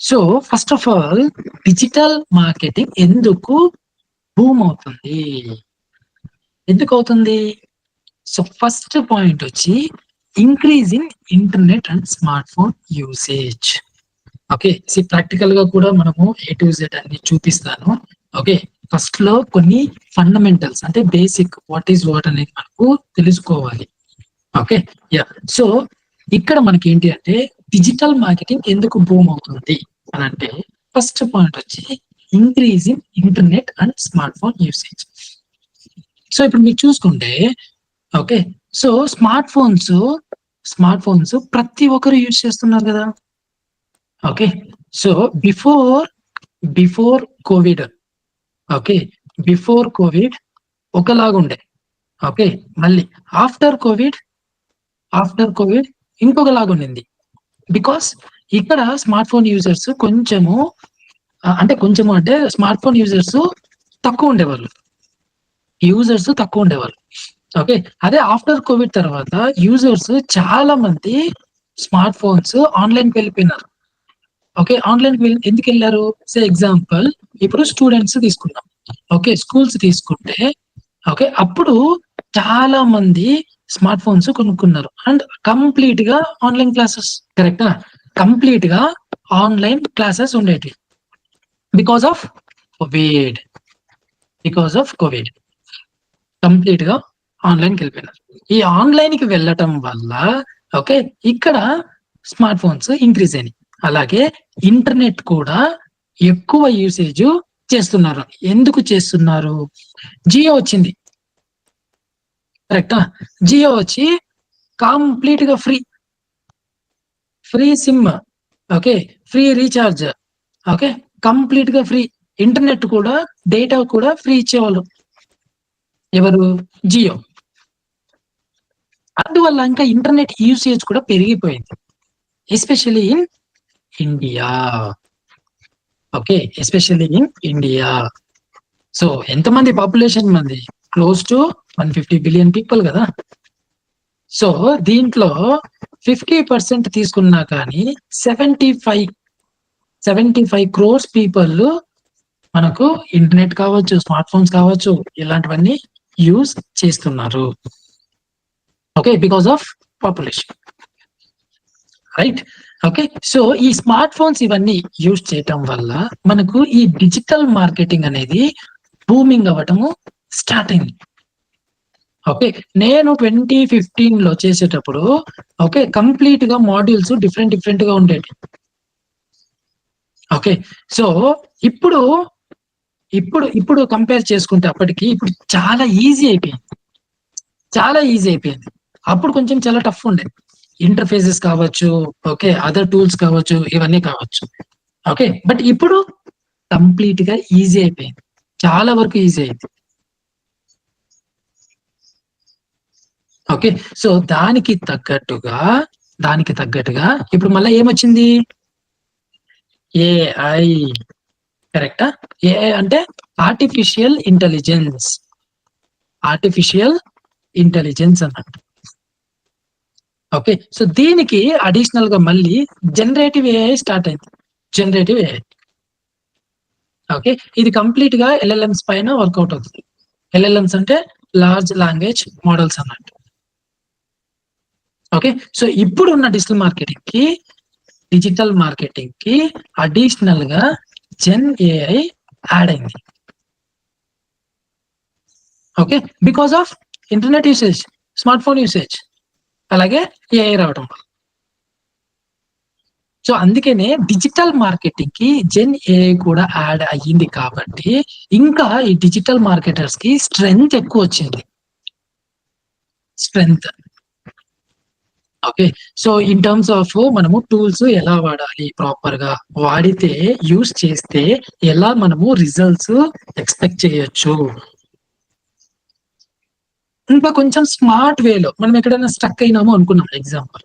So first of all digital marketing ఎందుకు boom అవుతుంది? ఎందుకు అవుతుంది? సో ఫస్ట్ పాయింట్ వచ్చి increase in internet and smart phone usage. Okay, practical గా కూడా మనము A to Z అన్ని చూపిస్తాను. ఓకే, ఫస్ట్ లో కొన్ని ఫండమెంటల్స్ అంటే బేసిక్ వాట్ ఈస్ వాట్ అనేది మనకు తెలుసుకోవాలి. Okay, yeah. సో ఇక్కడ మనకి ఏంటి అంటే డిజిటల్ మార్కెటింగ్ ఎందుకు బూమ్ అవుతుంది అని అంటే ఫస్ట్ పాయింట్ వచ్చి increase in internet and smart phone usage. So ఇప్పుడు మీరు చూసుకుంటే ఓకే, సో స్మార్ట్ ఫోన్స్ ప్రతి ఒక్కరు యూజ్ చేస్తున్నారు కదా. Okay, so before Covid, okay, before Covid ఒకలాగుండే. ఓకే, మళ్ళీ ఆఫ్టర్ కోవిడ్ ఇంకొకలాగా ఉండింది. బికాస్ ఇక్కడ స్మార్ట్ ఫోన్ యూజర్స్ కొంచెము అంటే స్మార్ట్ ఫోన్ యూజర్స్ తక్కువ ఉండేవాళ్ళు. ఓకే, అదే ఆఫ్టర్ కోవిడ్ తర్వాత యూజర్స్ చాలా మంది స్మార్ట్ ఫోన్స్ ఆన్లైన్ కి వెళ్ళిపోయినారు. ఓకే, ఆన్లైన్ కి ఎందుకు వెళ్ళారు? ఎగ్జాంపుల్ ఇప్పుడు స్టూడెంట్స్ తీసుకున్నాం. ఓకే, స్కూల్స్ తీసుకుంటే ఓకే, అప్పుడు చాలా మంది స్మార్ట్ ఫోన్స్ కొనుక్కున్నారు అండ్ కంప్లీట్ గా ఆన్లైన్ క్లాసెస్, కరెక్టా? కంప్లీట్ గా ఆన్లైన్ క్లాసెస్ ఉండేవి బికాస్ ఆఫ్ కోవిడ్. కంప్లీట్ గా ఆన్లైన్ కి వెళ్ళిపోయినారు. ఈ ఆన్లైన్ కి వెళ్ళటం వల్ల ఓకే, ఇక్కడ స్మార్ట్ ఫోన్స్ ఇంక్రీజ్ అయినాయి. అలాగే ఇంటర్నెట్ కూడా ఎక్కువ యూసేజ్ చేస్తున్నారు. ఎందుకు చేస్తున్నారు? జియో వచ్చింది, కరెక్టా? జియో వచ్చి కంప్లీట్ గా free SIM, okay, free recharge, okay, complete గా ఫ్రీ. ఇంటర్నెట్ కూడా డేటా కూడా ఫ్రీ ఇచ్చేవాళ్ళు ఎవరు? జియో. అందువల్ల ఇంకా ఇంటర్నెట్ యూసేజ్ కూడా పెరిగిపోయింది, especially in India. Okay, especially in India. So ఎంతమంది పాపులేషన్ మంది? క్లోజ్ టు 150 బిలియన్ పీపుల్ కదా. సో దీంట్లో 50% తీసుకున్నా కానీ 75 క్రోర్స్ పీపుల్ మనకు ఇంటర్నెట్ కావచ్చు, స్మార్ట్ ఫోన్స్ కావచ్చు, ఇలాంటివన్నీ యూజ్ చేస్తున్నారు. Okay, because of population, right? Okay, so ఈ స్మార్ట్ ఫోన్స్ ఇవన్నీ యూజ్ చేయటం వల్ల మనకు ఈ డిజిటల్ మార్కెటింగ్ అనేది బూమింగ్ అవ్వటము స్టార్ట్ అయింది. ఓకే, నేను 2015 లో చేసేటప్పుడు ఓకే, కంప్లీట్ గా మాడ్యూల్స్ డిఫరెంట్ గా ఉండేవి. ఓకే, సో ఇప్పుడు కంపేర్ చేసుకుంటే అప్పటికి ఇప్పుడు చాలా ఈజీ అయిపోయింది. అప్పుడు కొంచెం చాలా టఫ్ ఉండే, ఇంటర్ఫేసెస్ కావచ్చు, ఓకే, అదర్ టూల్స్ కావచ్చు, ఇవన్నీ కావచ్చు. ఓకే, బట్ ఇప్పుడు కంప్లీట్ గా ఈజీ అయిపోయింది, చాలా వరకు ఈజీ అయింది. ఓకే, సో దానికి తగ్గట్టుగా ఇప్పుడు మళ్ళీ ఏమొచ్చింది? ఏఐ, కరెక్టా? ఏఐ అంటే ఆర్టిఫిషియల్ ఇంటెలిజెన్స్ అన్నట్టు. ఓకే, సో దీనికి అడిషనల్ గా మళ్ళీ జనరేటివ్ ఏఐ స్టార్ట్ అయింది. ఓకే, ఇది కంప్లీట్ గా ఎల్ఎల్ఎంస్ పైన వర్కౌట్ అవుతుంది. ఎల్ఎల్ఎంస్ అంటే లార్జ్ లాంగ్వేజ్ మోడల్స్ అన్నట్టు. ఓకే, సో ఇప్పుడున్న డిజిటల్ మార్కెటింగ్ కి అడిషనల్ గా జెన్ ఏఐ యాడ్ అయింది. Okay, because of internet usage, smart phone usage, అలాగే ఏఐ రావడం. సో అందుకనే డిజిటల్ మార్కెటింగ్ కి జెన్ ఏఐ కూడా యాడ్ అయ్యింది కాబట్టి ఇంకా ఈ డిజిటల్ మార్కెటర్స్ కి స్ట్రెంగ్త్ ఎక్కువ వచ్చింది. Okay, so in terms of మనము టూల్స్ ఎలా వాడాలి, ప్రాపర్ గా వాడితే యూస్ చేస్తే ఎలా మనము రిజల్ట్స్ ఎక్స్పెక్ట్ చేయొచ్చు. ఇంకా కొంచెం స్మార్ట్ వేలో మనం ఎక్కడైనా స్టక్ అయినాము అనుకున్నాం, ఎగ్జాంపుల్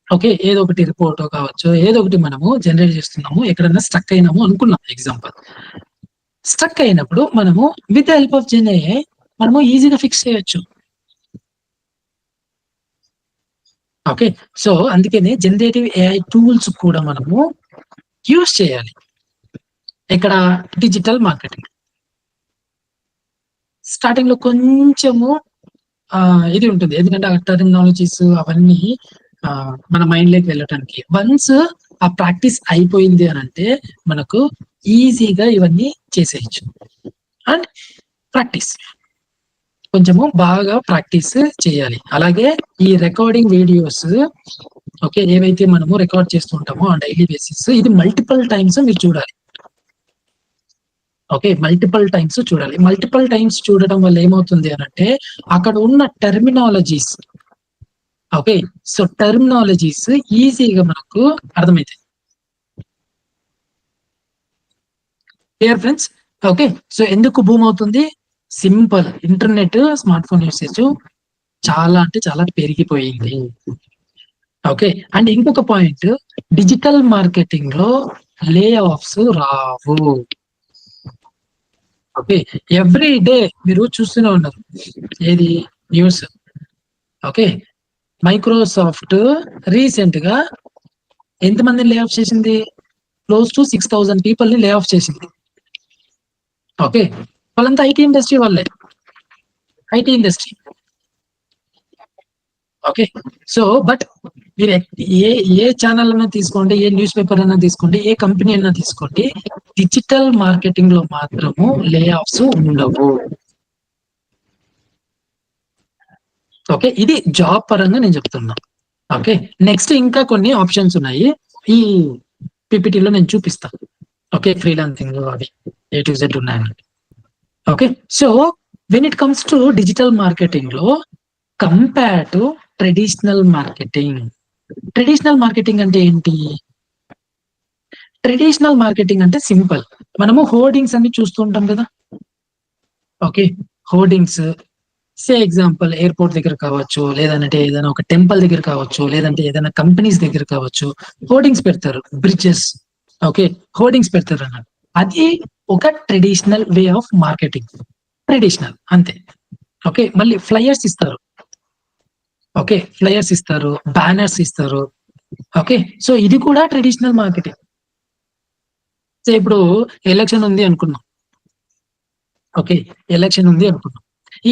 ఓకే, ఏదో ఒకటి రిపోర్ట్ కావచ్చు, ఏదో ఒకటి మనము జనరేట్ చేస్తున్నాము, ఎక్కడైనా స్టక్ అయినాము అనుకున్నాం, ఎగ్జాంపుల్. స్టక్ అయినప్పుడు మనము with the help of gen AI మనము ఈజీగా ఫిక్స్ చేయొచ్చు. ఓకే, సో అందుకనే జనరేటివ్ ఏఐ టూల్స్ కూడా మనము యూస్ చేయాలి. ఇక్కడ డిజిటల్ మార్కెటింగ్ స్టార్టింగ్ లో కొంచెము ఇది ఉంటుంది, ఎందుకంటే ఆ టెర్మినాలజీస్ అవన్నీ మన మైండ్ లోకి వెళ్ళటానికి. వన్స్ ఆ ప్రాక్టీస్ అయిపోయింది అని అంటే మనకు ఈజీగా ఇవన్నీ చేసేయచ్చు. అండ్ ప్రాక్టీస్ కొంచెము బాగా ప్రాక్టీస్ చేయాలి. అలాగే ఈ రికార్డింగ్ వీడియోస్, ఓకే, ఏవైతే మనము రికార్డ్ చేస్తూ ఉంటామో ఆ డైలీ బేసిస్, ఇది మల్టిపుల్ టైమ్స్ మీరు చూడాలి. ఓకే, మల్టిపుల్ టైమ్స్ చూడాలి. మల్టిపుల్ టైమ్స్ చూడడం వల్ల ఏమవుతుంది అని అంటే అక్కడ ఉన్న టెర్మినాలజీస్, ఓకే, సో టెర్మినాలజీస్ ఈజీగా మనకు అర్థమవుతాయి. Clear friends? ఓకే, సో ఎందుకు బూమ్ అవుతుంది? Simple, internet, smart phone usage చాలా అంటే చాలా పెరిగిపోయింది. ఓకే, అండ్ ఇంకొక పాయింట్, డిజిటల్ మార్కెటింగ్ లో లే ఆఫ్స్ రావు. ఓకే, ఎవ్రీ డే మీరు చూస్తూనే ఉన్నారు ఏది న్యూస్. ఓకే, మైక్రోసాఫ్ట్ రీసెంట్ గా ఎంతమందిని లే ఆఫ్ చేసింది? క్లోజ్ టు 6,000 పీపుల్ ని లే ఆఫ్ చేసింది. ఓకే, వాళ్ళంతా ఐటీ ఇండస్ట్రీ వాళ్ళే, IT industry. Okay, so but మీరు ఏ ఏ ఛానల్ అన్నా తీసుకోండి, ఏ న్యూస్ పేపర్ అన్నా తీసుకోండి, ఏ కంపెనీ అన్నా తీసుకోండి, డిజిటల్ మార్కెటింగ్ లో మాత్రము లే ఆఫ్స్ ఉండవు. ఓకే, ఇది జాబ్ పరంగా నేను చెప్తున్నా. ఓకే, నెక్స్ట్ ఇంకా కొన్ని ఆప్షన్స్ ఉన్నాయి, ఈ పీపీటీలో నేను చూపిస్తాను. ఓకే, ఫ్రీలాన్సింగ్ అవి A to Z ఉన్నాయి. Okay, so when it comes to digital marketing లో compare to traditional marketing. Traditional marketing అంటే ఏంటి? ట్రెడిషనల్ మార్కెటింగ్ అంటే సింపుల్, మనము హోర్డింగ్స్ అన్ని చూస్తూ ఉంటాం కదా. Okay, hoardings, say example airport దగ్గర కావచ్చు, లేదంటే ఏదైనా ఒక టెంపుల్ దగ్గర కావచ్చు, లేదంటే ఏదైనా కంపెనీస్ దగ్గర కావచ్చు, హోర్డింగ్స్ పెడతారు, బ్రిడ్జెస్. ఓకే, హోర్డింగ్స్ పెడతారు అన్నట్టు. అది ఒక traditional way of marketing, traditional అంతే. ఓకే, మళ్ళీ ఫ్లయర్స్ ఇస్తారు. ఓకే, ఫ్లయర్స్ ఇస్తారు, బ్యానర్స్ ఇస్తారు. ఓకే, సో ఇది కూడా ట్రెడిషనల్ మార్కెటింగ్. సో ఇప్పుడు ఎలక్షన్ ఉంది అనుకున్నాం. ఓకే, ఎలక్షన్ ఉంది అనుకున్నాం.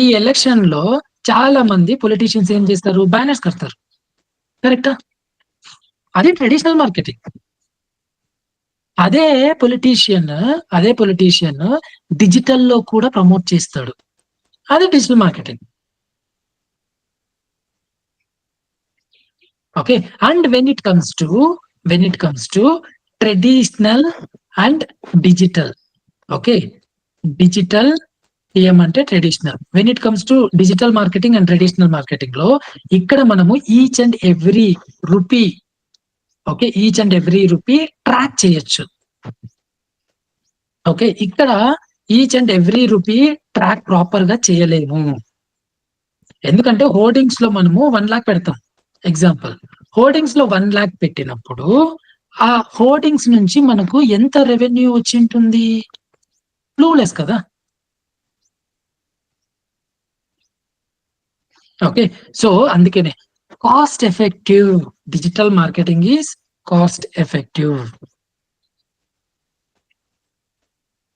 ఈ ఎలక్షన్ లో చాలా మంది పొలిటీషియన్స్ ఏం చేస్తారు? బ్యానర్స్ కడతారు. కరెక్టా? అది ట్రెడిషనల్ మార్కెటింగ్. అదే పొలిటీషియన్ అదే పొలిటీషియన్ డిజిటల్ లో కూడా ప్రమోట్ చేస్తాడు, అది digital marketing. Okay, and when it comes to traditional and digital. Okay, digital ఏమంటే traditional. When it comes to digital marketing and traditional marketing లో ఇక్కడ మనము each and every rupee, okay, each and every rupee track చేయొచ్చు. Okay, ఇక్కడ each and every rupee track proper గా చేయలేము, ఎందుకంటే hoardings లో మనము 1 lakh పెడతాం. ఎగ్జాంపుల్, హోర్డింగ్స్ లో 1 lakh పెట్టినప్పుడు ఆ హోర్డింగ్స్ నుంచి మనకు ఎంత రెవెన్యూ వచ్చి ఉంటుంది? క్లూలెస్ కదా. ఓకే, సో అందుకనే cost effective, digital marketing is cost effective.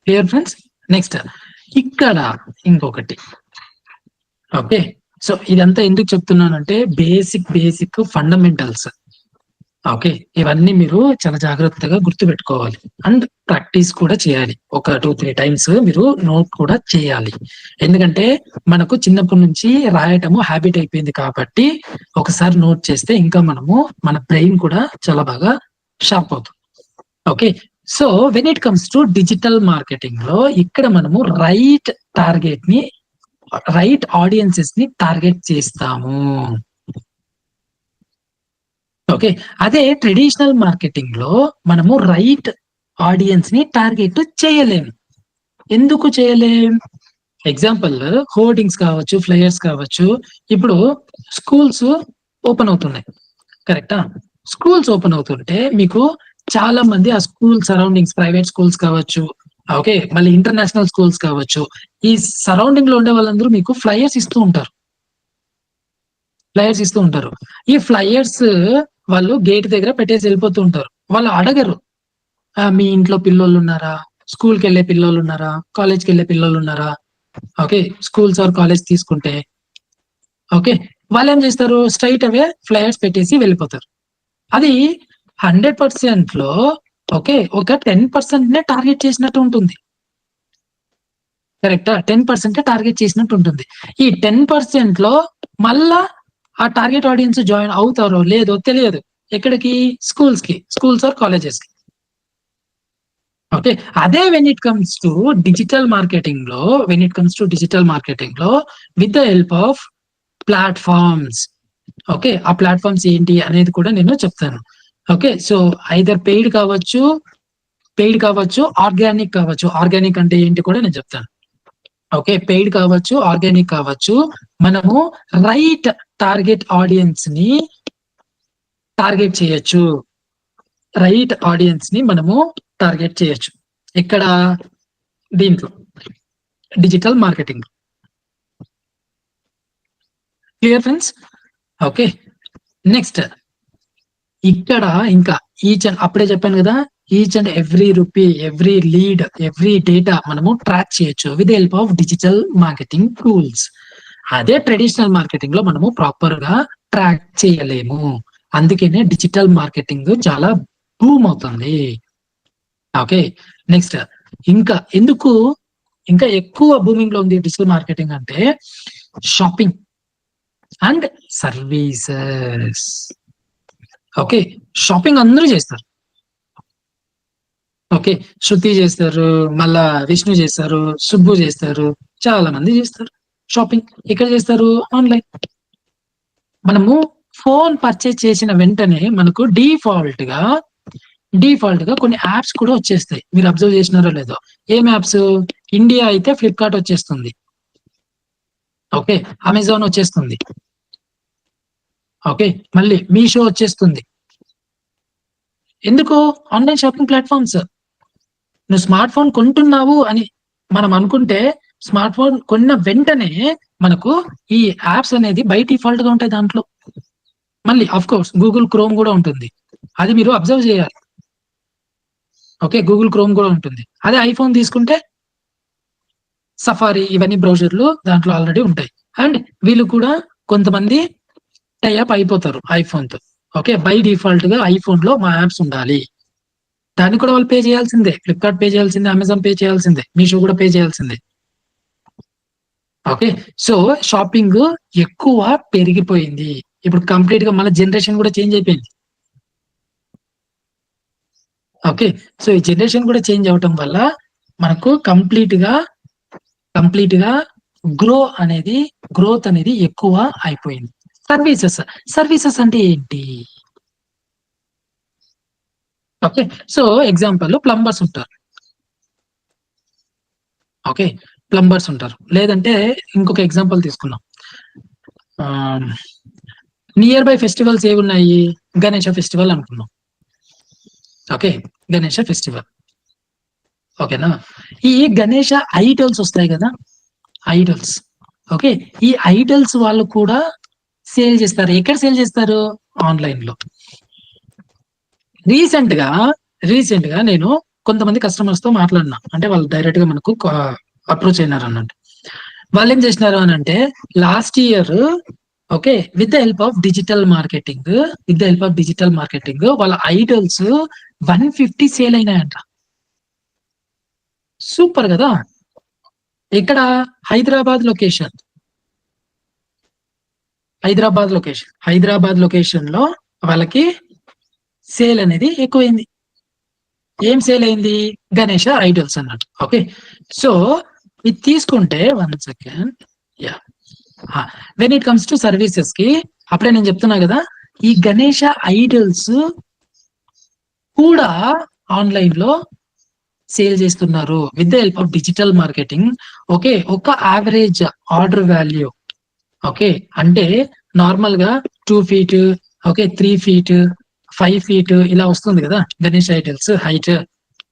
Clear friends? Next ఇక్కడ ఇంకొకటి. ఓకే, సో ఇదంతా ఎందుకు చెప్తున్నానంటే బేసిక్ ఫండమెంటల్స్. ఓకే, ఇవన్నీ మీరు చాలా జాగ్రత్తగా గుర్తుపెట్టుకోవాలి అండ్ ప్రాక్టీస్ కూడా చేయాలి. ఒక 2-3 టైమ్స్ మీరు నోట్ కూడా చేయాలి, ఎందుకంటే మనకు చిన్నప్పటి నుంచి రాయటము హ్యాబిట్ అయిపోయింది కాబట్టి ఒకసారి నోట్ చేస్తే ఇంకా మనము మన బ్రెయిన్ కూడా చాలా బాగా షార్ప్ అవుతుంది. Okay, so when it comes to digital marketing లో ఇక్కడ మనము రైట్ ఆడియన్సెస్ ని టార్గెట్ చేస్తాము. ఓకే, అదే ట్రెడిషనల్ మార్కెటింగ్ లో మనము రైట్ ఆడియన్స్ ని టార్గెట్ చేయలేము. ఎందుకు చేయలేం? ఎగ్జాంపుల్, హోర్డింగ్స్ కావచ్చు, ఫ్లయర్స్ కావచ్చు. ఇప్పుడు స్కూల్స్ ఓపెన్ అవుతున్నాయి, కరెక్టా? స్కూల్స్ ఓపెన్ అవుతుంటే మీకు చాలా మంది ఆ స్కూల్ సరౌండింగ్స్, ప్రైవేట్ స్కూల్స్ కావచ్చు, ఓకే, మళ్ళీ ఇంటర్నేషనల్ స్కూల్స్ కావచ్చు, ఈ సరౌండింగ్ లో ఉండే వాళ్ళందరూ మీకు ఫ్లయర్స్ ఇస్తూ ఉంటారు. ఈ ఫ్లయర్స్ వాళ్ళు గేట్ దగ్గర పెట్టేసి వెళ్ళిపోతూ ఉంటారు, వాళ్ళు అడగరు మీ ఇంట్లో పిల్లోళ్ళు ఉన్నారా, స్కూల్కి వెళ్ళే పిల్లోళ్ళు ఉన్నారా, కాలేజ్కి వెళ్ళే పిల్లోళ్ళు ఉన్నారా, ఓకే స్కూల్స్ ఆర్ కాలేజ్ తీసుకుంటే ఓకే వాళ్ళు ఏం చేస్తారు, స్ట్రైట్ అవే ఫ్లైయర్స్ పెట్టేసి వెళ్ళిపోతారు. అది 100% లో ఓకే ఒక 10% నే టార్గెట్ చేసినట్టు ఉంటుంది. కరెక్టా? 10% టార్గెట్ చేసినట్టు ఉంటుంది. ఈ 10% లో మళ్ళా ఆ టార్గెట్ ఆడియన్స్ జాయిన్ అవుతారో లేదో తెలియదు. ఎక్కడికి? స్కూల్స్ ఆర్ కాలేజెస్ కి. ఓకే. అదే when it comes to digital marketing లో, with the help of platforms. Okay. ఆ ప్లాట్‌ఫార్మ్స్ ఏంటి అనేది కూడా నేను చెప్తాను. ఓకే. సో, ఐదర్ పెయిడ్ కావచ్చు, ఆర్గానిక్ కావచ్చు. ఆర్గానిక్ అంటే ఏంటి కూడా నేను చెప్తాను. ఓకే. పెయిడ్ కావచ్చు, ఆర్గానిక్ కావచ్చు. మనము రైట్ టార్గెట్ ఆడియన్స్‌ని టార్గెట్ చేయొచ్చు. రైట్ ఆడియన్స్ ని మనము టార్గెట్ చేయొచ్చు. ఇక్కడ దీంట్లో digital marketing. Clear friends? Okay. Next ఇక్కడ ఇంకా అప్పుడే చెప్పాను కదా, each and every rupee, every lead, every data మనము ట్రాక్ చేయొచ్చు with help of digital marketing tools. అదే ట్రెడిషనల్ మార్కెటింగ్ లో మనము ప్రాపర్ గా ట్రాక్ చేయలేము. అందుకనే డిజిటల్ మార్కెటింగ్ చాలా బూమ్ అవుతుంది. ఓకే. నెక్స్ట్ ఇంకా ఎందుకు ఇంకా ఎక్కువ బూమింగ్ లో ఉంది డిజిటల్ మార్కెటింగ్ అంటే shopping and services. Okay. Shopping అందరూ చేస్తారు. ఓకే. శృతి చేస్తారు, మళ్ళా విష్ణు చేస్తారు, సుబ్బు చేస్తారు, చాలా మంది చేస్తారు షాపింగ్. ఎక్కడ చేస్తారు? ఆన్లైన్. మనము ఫోన్ పర్చేజ్ చేసిన వెంటనే మనకు డిఫాల్ట్ గా కొన్ని యాప్స్ కూడా వచ్చేస్తాయి. మీరు అబ్జర్వ్ చేసినారో లేదో? ఏం యాప్స్? ఇండియా అయితే ఫ్లిప్కార్ట్ వచ్చేస్తుంది. ఓకే. అమెజాన్ వచ్చేస్తుంది. ఓకే. మళ్ళీ మీషో వచ్చేస్తుంది. ఎందుకు? Online shopping platforms. నువ్వు స్మార్ట్ ఫోన్ కొంటున్నావు అని మనం అనుకుంటే, స్మార్ట్ ఫోన్ కొన్న వెంటనే మనకు ఈ యాప్స్ అనేది బై డిఫాల్ట్ గా ఉంటాయి దాంట్లో. మళ్ళీ ఆఫ్ కోర్స్ గూగుల్ క్రోమ్ కూడా ఉంటుంది. అది మీరు అబ్జర్వ్ చేయాలి. ఓకే. గూగుల్ క్రోమ్ కూడా ఉంటుంది. అదే ఐఫోన్ తీసుకుంటే సఫారీ ఇవన్నీ బ్రౌజర్లు దాంట్లో ఆల్రెడీ ఉంటాయి. అండ్ వీళ్ళు కూడా కొంతమంది టై అప్ అయిపోతారు ఐఫోన్ తో. ఓకే. బై డిఫాల్ట్ గా ఐఫోన్ లో మా యాప్స్ ఉండాలి. దాన్ని కూడా వాళ్ళు పే చేయాల్సిందే. ఫ్లిప్కార్ట్ పే చేయాల్సిందే, అమెజాన్ పే చేయాల్సిందే, మీషో కూడా పే చేయాల్సిందే. ఓకే. సో షాపింగ్ ఎక్కువ పెరిగిపోయింది. ఇప్పుడు కంప్లీట్ గా మన జనరేషన్ కూడా చేంజ్ అయిపోయింది. ఓకే. సో ఈ జనరేషన్ కూడా చేంజ్ అవటం వల్ల మనకు కంప్లీట్ గా గ్రోత్ అనేది ఎక్కువ అయిపోయింది. సర్వీసెస్. సర్వీసెస్ అంటే ఏంటి? ఓకే. సో ఎగ్జాంపుల్ ప్లంబర్స్ ఉంటారు. ఓకే. ప్లంబర్స్ ఉంటారు. లేదంటే ఇంకొక ఎగ్జాంపుల్ తీసుకుందాం. నియర్ బై ఫెస్టివల్స్ ఏమున్నాయి? గణేష ఫెస్టివల్ అనుకుందాం. ఓకే. గణేష ఫెస్టివల్. ఓకేనా? ఈ గణేష ఐడల్స్ వస్తాయి కదా, ఐడల్స్. ఓకే. ఈ ఐడల్స్ వాళ్ళు కూడా సేల్ చేస్తారు. ఎక్కడ సేల్ చేస్తారు? ఆన్లైన్ లో. రీసెంట్ గా నేను కొంతమంది కస్టమర్స్ తో మాట్లాడినా. అంటే వాళ్ళు డైరెక్ట్ గా మనకు అప్రోచ్ అయినారు అన్నట్టు. వాళ్ళు ఏం చేసినారు అని అంటే, last year okay with the help of digital marketing వాళ్ళ ఐడల్స్ 150 సేల్ అయినాయంట. సూపర్ కదా. ఇక్కడ హైదరాబాద్ లొకేషన్. హైదరాబాద్ లొకేషన్ లో వాళ్ళకి సేల్ అనేది ఎక్కువైంది. ఏం సేల్ అయింది? గణేష ఐడల్స్ అన్నట్టు. ఓకే. సో ఇది తీసుకుంటే 1 second. Yeah. When it comes to services కి అప్పుడే నేను చెప్తున్నా కదా, ఈ గణేష ఐడల్స్ కూడా ఆన్లైన్ లో సేల్ చేస్తున్నారు with the help of digital marketing. Okay. ఒక యావరేజ్ ఆర్డర్ వాల్యూ ఓకే అంటే నార్మల్ గా 2 feet, ఓకే 3 feet, 5 feet ఇలా వస్తుంది కదా Ganesh idols height.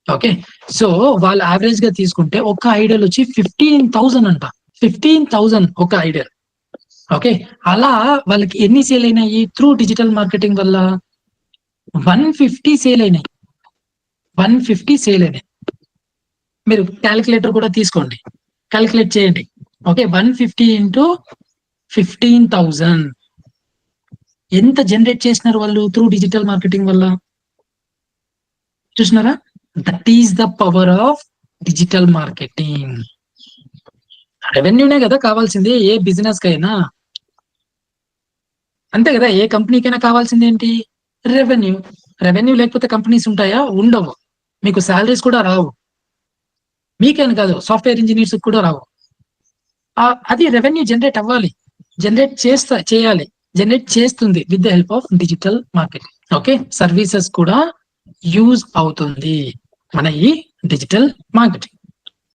Okay. So వాళ్ళు యావరేజ్ గా తీసుకుంటే ఒక ఐడల్ వచ్చి 15,000 అంట. 15,000 ఒక ఐడల్. ఓకే. అలా వాళ్ళకి ఎన్ని సేల్ అయినాయి త్రూ డిజిటల్ మార్కెటింగ్ వల్ల? 150 సేల్ అయినాయి. 150 సేల్ అయినాయి. మీరు క్యాలిక్యులేటర్ కూడా తీసుకోండి, క్యాలిక్యులేట్ చేయండి. ఓకే, 150 ఇంటూ 15,000 ఎంత జనరేట్ చేసినారు వాళ్ళు త్రూ డిజిటల్ మార్కెటింగ్ వల్ల? చూసినారా? That is the power of digital marketing. రెవెన్యూనే కదా కావాల్సింది ఏ బిజినెస్ కైనా, అంతే కదా. ఏ కంపెనీకైనా కావాల్సింది ఏంటి? రెవెన్యూ. రెవెన్యూ లేకపోతే కంపెనీస్ ఉంటాయా? ఉండవు. మీకు శాలరీస్ కూడా రావు. మీకేనా కాదు, సాఫ్ట్వేర్ ఇంజనీర్స్ కూడా రావు. అది రెవెన్యూ జనరేట్ అవ్వాలి, జనరేట్ చేయాలి, జనరేట్ చేస్తుంది with the help of digital marketing. Okay, services కూడా యూజ్ అవుతుంది మన ఈ డిజిటల్ మార్కెటింగ్.